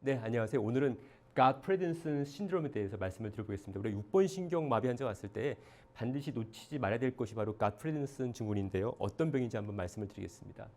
네, 안녕하세요. 오늘은 갓프레든슨 신드롬에 대해서 말씀을 드려보겠습니다. 우리가 6번 신경마비 환자가 왔을 때 반드시 놓치지 말아야 될 것이 바로 갓프레든슨 증후군인데요. 어떤 병인지 한번 말씀을 드리겠습니다.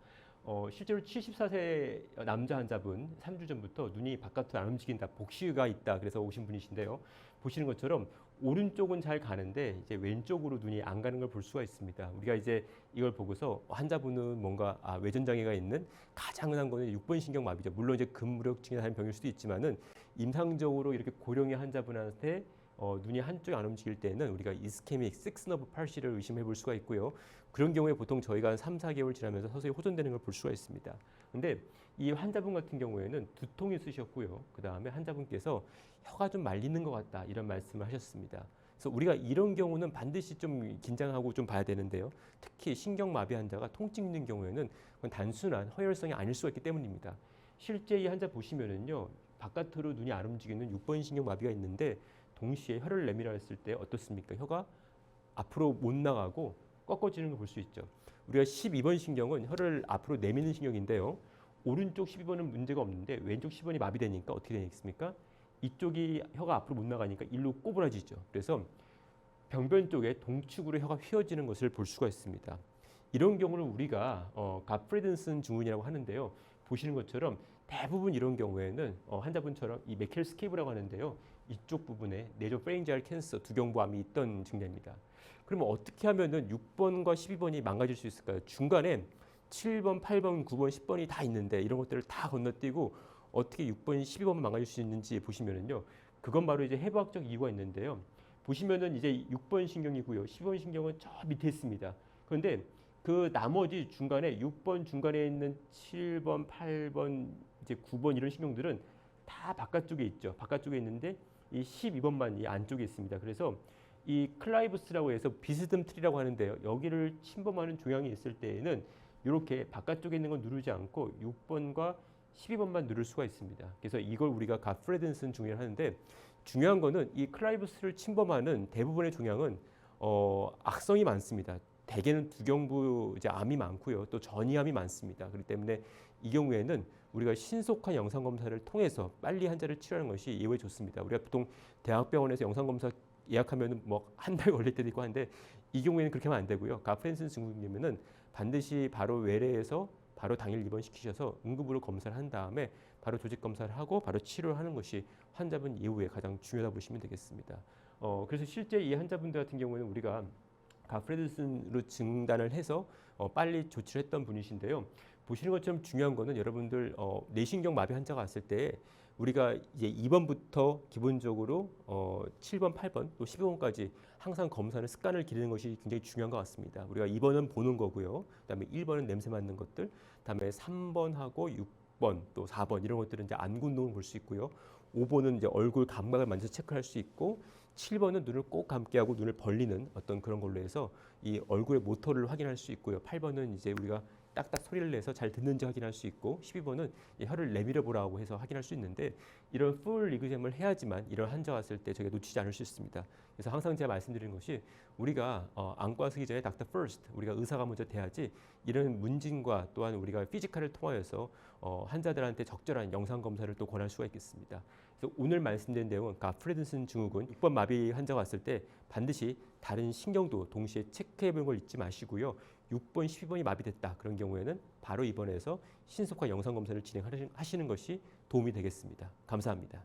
실제로 74세 남자 환자분 3주 전부터 눈이 바깥으로 안 움직인다, 복시가 있다 그래서 오신 분이신데요. 보시는 것처럼 오른쪽은 잘 가는데 이제 왼쪽으로 눈이 안 가는 걸 볼 수가 있습니다. 우리가 이제 이걸 보고서 환자분은 뭔가 외전 장애가 있는 가장 흔한 거는 6번 신경마비죠. 물론 이제 근무력증이나 다른 병일 수도 있지만은 임상적으로 이렇게 고령의 환자분한테 눈이 한쪽이 안 움직일 때는 우리가 이스케믹 식스너브 팔시를 의심해 볼 수가 있고요. 그런 경우에 보통 저희가 한 3, 4개월 지나면서 서서히 호전되는 걸 볼 수가 있습니다. 근데 이 환자분 같은 경우에는 두통이 있으셨고요. 그 다음에 환자분께서 혀가 좀 말리는 것 같다 이런 말씀을 하셨습니다. 그래서 우리가 이런 경우는 반드시 좀 긴장하고 좀 봐야 되는데요. 특히 신경마비 환자가 통증 있는 경우에는 그건 단순한 허혈성이 아닐 수가 있기 때문입니다. 실제 이 환자 보시면은요. 바깥으로 눈이 안 움직이는 6번 신경마비가 있는데 동시에 혀를 내밀어 했을 때 어떻습니까? 혀가 앞으로 못 나가고 꺾어지는 걸 볼 수 있죠. 우리가 12번 신경은 혀를 앞으로 내미는 신경인데요. 오른쪽 12번은 문제가 없는데 왼쪽 10번이 마비되니까 어떻게 되겠습니까? 이쪽이 혀가 앞으로 못 나가니까 일로 꼬부라지죠. 그래서 병변 쪽에 동축으로 혀가 휘어지는 것을 볼 수가 있습니다. 이런 경우를 우리가 갓프레든슨 증후군이라고 하는데요. 보시는 것처럼 대부분 이런 경우에는 환자분처럼 이 메켈스케이브라고 하는데요. 이쪽 부분에 네조페링지알 캔서 두경부암이 있던 증례입니다. 그러면 어떻게 하면은 6번과 12번이 망가질 수 있을까요? 중간에 7번, 8번, 9번, 10번이 다 있는데 이런 것들을 다 건너뛰고 어떻게 6번, 12번만 망가질 수 있는지 보시면은요. 그건 바로 이제 해부학적 이유가 있는데요. 보시면은 이제 6번 신경이고요. 12번 신경은 저 밑에 있습니다. 그런데 그 나머지 중간에 6번 중간에 있는 7번, 8번, 이제 9번 이런 신경들은 다 바깥쪽에 있죠. 바깥쪽에 있는데 이 12번만 이 안쪽에 있습니다. 그래서 이 클라이브스라고 해서 비스듬 트리라고 하는데요. 여기를 침범하는 종양이 있을 때에는 이렇게 바깥쪽에 있는 건 누르지 않고 6번과 12번만 누를 수가 있습니다. 그래서 이걸 우리가 갓프레든슨 종양을 하는데 중요한 거는 이 클라이브스를 침범하는 대부분의 종양은 악성이 많습니다. 대개는 두경부 이제 암이 많고요. 또 전이암이 많습니다. 그렇기 때문에 이 경우에는 우리가 신속한 영상 검사를 통해서 빨리 환자를 치료하는 것이 예외 좋습니다. 우리가 보통 대학병원에서 영상 검사 예약하면 뭐 한 달 걸릴 때도 있고 하는데 이 경우에는 그렇게 하면 안 되고요. 갓프레든슨 증후군이면은 반드시 바로 외래에서 바로 당일 입원시키셔서 응급으로 검사를 한 다음에 바로 조직 검사를 하고 바로 치료를 하는 것이 환자분 이후에 가장 중요하다고 보시면 되겠습니다. 그래서 실제 이 환자분들 같은 경우에는 우리가 갓프레든슨으로 진단을 해서 빨리 조치를 했던 분이신데요. 보시는 것처럼 중요한 거는 여러분들 뇌신경 마비 환자가 왔을 때 우리가 이제 2번부터 기본적으로 7번, 8번 또 12번까지 항상 검사를 습관을 기르는 것이 굉장히 중요한 것 같습니다. 우리가 2번은 보는 거고요. 그다음에 1번은 냄새 맡는 것들, 그다음에 3번하고 6번 또 4번 이런 것들은 이제 안구 운동을 볼 수 있고요. 5번은 이제 얼굴 감각을 만져서 체크할 수 있고 7번은 눈을 꼭 감게 하고 눈을 벌리는 어떤 그런 걸로 해서 이 얼굴의 모터를 확인할 수 있고요. 8번은 이제 우리가 딱딱 소리를 내서 잘 듣는지 확인할 수 있고 12번은 혀를 내밀어 보라고 해서 확인할 수 있는데 이런 풀 리그잼을 해야지만 이런 환자 왔을 때 저희가 놓치지 않을 수 있습니다. 그래서 항상 제가 말씀드리는 것이 우리가 안과 쓰기 전에 닥터 퍼스트 우리가 의사가 먼저 돼야지 이런 문진과 또한 우리가 피지컬을 통하여서 환자들한테 적절한 영상 검사를 또 권할 수가 있겠습니다. 그래서 오늘 말씀드린 내용은 갓프레든슨 증후군 6번 마비 환자가 왔을 때 반드시 다른 신경도 동시에 체크해 보는 걸 잊지 마시고요. 6번, 12번이 마비됐다. 그런 경우에는 바로 입원해서 신속한 영상 검사를 진행하시는 것이 도움이 되겠습니다. 감사합니다.